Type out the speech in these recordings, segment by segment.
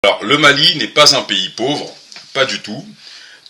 Alors, le Mali n'est pas un pays pauvre, pas du tout.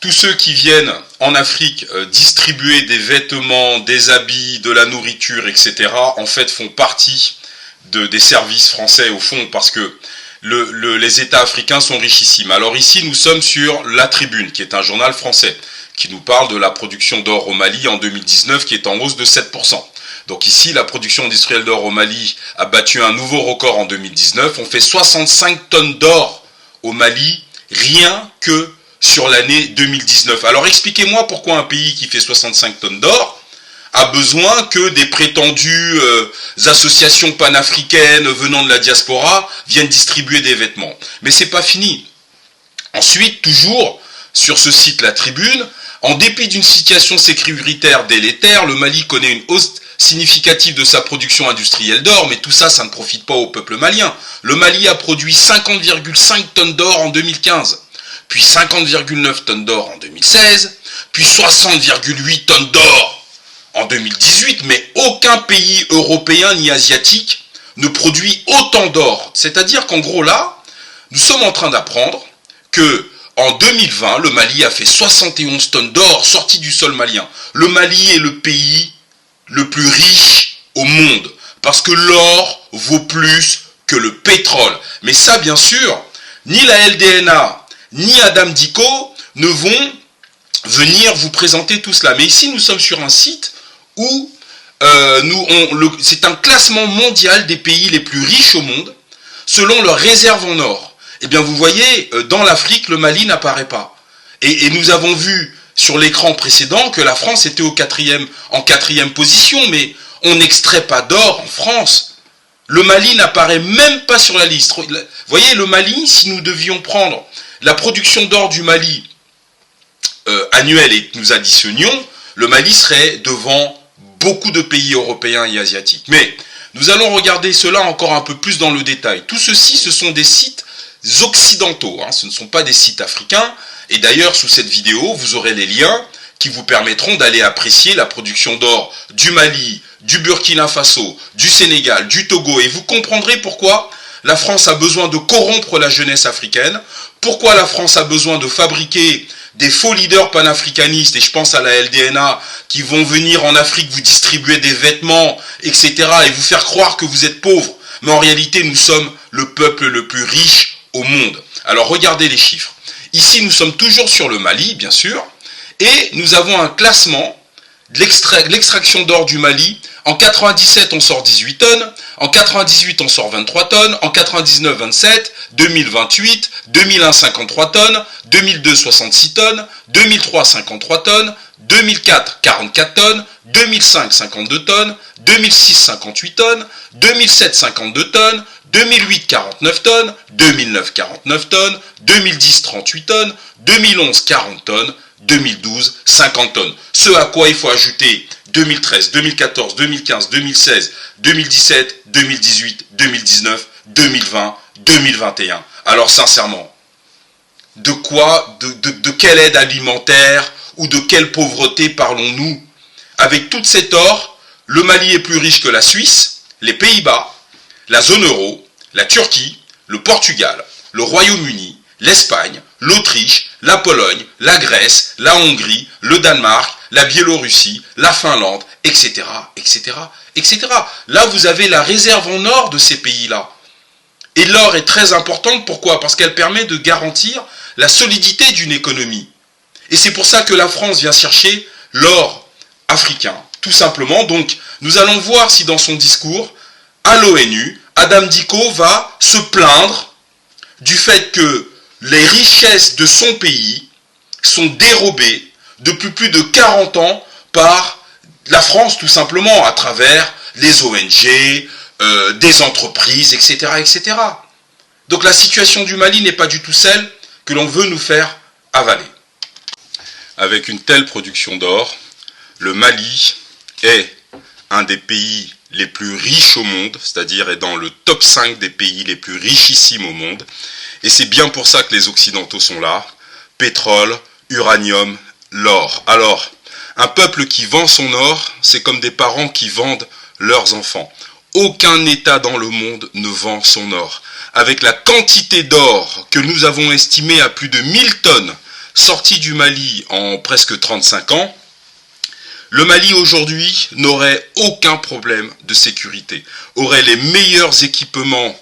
Tous ceux qui viennent en Afrique distribuer des vêtements, des habits, de la nourriture, etc., en fait, font partie des services français, au fond, parce que les États africains sont richissimes. Alors ici, nous sommes sur La Tribune, qui est un journal français, qui nous parle de la production d'or au Mali en 2019, qui est en hausse de 7%. Donc ici, la production industrielle d'or au Mali a battu un nouveau record en 2019. On fait 65 tonnes d'or au Mali, rien que sur l'année 2019. Alors expliquez-moi pourquoi un pays qui fait 65 tonnes d'or a besoin que des prétendues associations panafricaines venant de la diaspora viennent distribuer des vêtements. Mais c'est pas fini. Ensuite, toujours sur ce site La Tribune, en dépit d'une situation sécuritaire délétère, le Mali connaît une hausse significative de sa production industrielle d'or, mais tout ça, ça ne profite pas au peuple malien. Le Mali a produit 50,5 tonnes d'or en 2015, puis 50,9 tonnes d'or en 2016, puis 60,8 tonnes d'or en 2018, mais aucun pays européen ni asiatique ne produit autant d'or. C'est-à-dire qu'en gros là, nous sommes en train d'apprendre que en 2020, le Mali a fait 71 tonnes d'or sorties du sol malien. Le Mali est le pays le plus riche au monde, parce que l'or vaut plus que le pétrole. Mais ça, bien sûr, ni la LDNA, ni Adam Dicko ne vont venir vous présenter tout cela. Mais ici, nous sommes sur un site où c'est un classement mondial des pays les plus riches au monde, selon leurs réserves en or. Eh bien, vous voyez, dans l'Afrique, le Mali n'apparaît pas. Et nous avons vu sur l'écran précédent que la France était en quatrième position, mais on n'extrait pas d'or en France. Le Mali n'apparaît même pas sur la liste. Vous voyez, le Mali, si nous devions prendre la production d'or du Mali annuelle et que nous additionnions, le Mali serait devant beaucoup de pays européens et asiatiques. Mais nous allons regarder cela encore un peu plus dans le détail. Tout ceci, ce sont des sites occidentaux, ce ne sont pas des sites africains. Et d'ailleurs, sous cette vidéo, vous aurez les liens qui vous permettront d'aller apprécier la production d'or du Mali, du Burkina Faso, du Sénégal, du Togo. Et vous comprendrez pourquoi la France a besoin de corrompre la jeunesse africaine, pourquoi la France a besoin de fabriquer des faux leaders panafricanistes, et je pense à la LDNA, qui vont venir en Afrique vous distribuer des vêtements, etc., et vous faire croire que vous êtes pauvres. Mais en réalité, nous sommes le peuple le plus riche au monde. Alors regardez les chiffres. Ici, nous sommes toujours sur le Mali, bien sûr, et nous avons un classement de l'extraction d'or du Mali. En 97, on sort 18 tonnes, en 98, on sort 23 tonnes, en 99, 27, 2000, 28, 2001, 53 tonnes, 2002, 66 tonnes, 2003, 53 tonnes, 2004, 44 tonnes, 2005, 52 tonnes, 2006, 58 tonnes, 2007, 52 tonnes, 2008, 49 tonnes, 2009, 49 tonnes, 2010, 38 tonnes, 2011, 40 tonnes, 2012, 50 tonnes. Ce à quoi il faut ajouter 2013, 2014, 2015, 2016, 2017, 2018, 2019, 2020, 2021. Alors sincèrement, de quelle aide alimentaire ou de quelle pauvreté parlons-nous? Avec tout cet or, le Mali est plus riche que la Suisse, les Pays-Bas, la zone euro, la Turquie, le Portugal, le Royaume-Uni, l'Espagne, l'Autriche, la Pologne, la Grèce, la Hongrie, le Danemark, la Biélorussie, la Finlande, etc., etc., etc. Là, vous avez la réserve en or de ces pays-là. Et l'or est très importante, pourquoi? Parce qu'elle permet de garantir la solidité d'une économie. Et c'est pour ça que la France vient chercher l'or africain, tout simplement. Donc, nous allons voir si dans son discours, à l'ONU, Adam Dicko va se plaindre du fait que les richesses de son pays sont dérobées depuis plus de 40 ans par la France, tout simplement, à travers les ONG, des entreprises, etc., etc. Donc la situation du Mali n'est pas du tout celle que l'on veut nous faire avaler. Avec une telle production d'or, le Mali est un des pays les plus riches au monde, c'est-à-dire est dans le top 5 des pays les plus richissimes au monde. Et c'est bien pour ça que les Occidentaux sont là. Pétrole, uranium, l'or. Alors, un peuple qui vend son or, c'est comme des parents qui vendent leurs enfants. aucun État dans le monde ne vend son or. Avec la quantité d'or que nous avons estimée à plus de 1000 tonnes sorties du Mali en presque 35 ans, le Mali aujourd'hui n'aurait aucun problème de sécurité, aurait les meilleurs équipements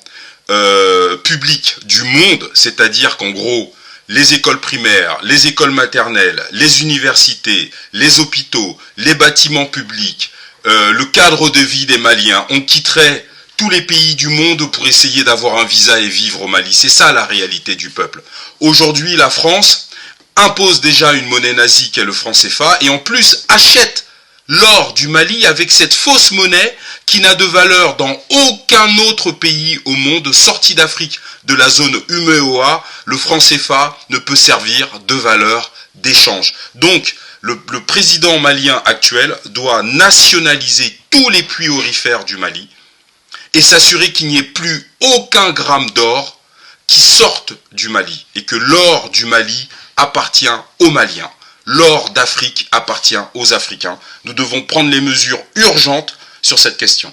publics du monde, c'est-à-dire qu'en gros, les écoles primaires, les écoles maternelles, les universités, les hôpitaux, les bâtiments publics, le cadre de vie des Maliens, on quitterait tous les pays du monde pour essayer d'avoir un visa et vivre au Mali. C'est ça la réalité du peuple. Aujourd'hui, la France impose déjà une monnaie nazie qui est le franc CFA et en plus achète l'or du Mali avec cette fausse monnaie qui n'a de valeur dans aucun autre pays au monde sorti d'Afrique de la zone UMEOA. Le franc CFA ne peut servir de valeur d'échange. Donc, le président malien actuel doit nationaliser tous les puits aurifères du Mali et s'assurer qu'il n'y ait plus aucun gramme d'or qui sorte du Mali et que l'or du Mali appartient aux Maliens. L'or d'Afrique appartient aux Africains. Nous devons prendre les mesures urgentes sur cette question.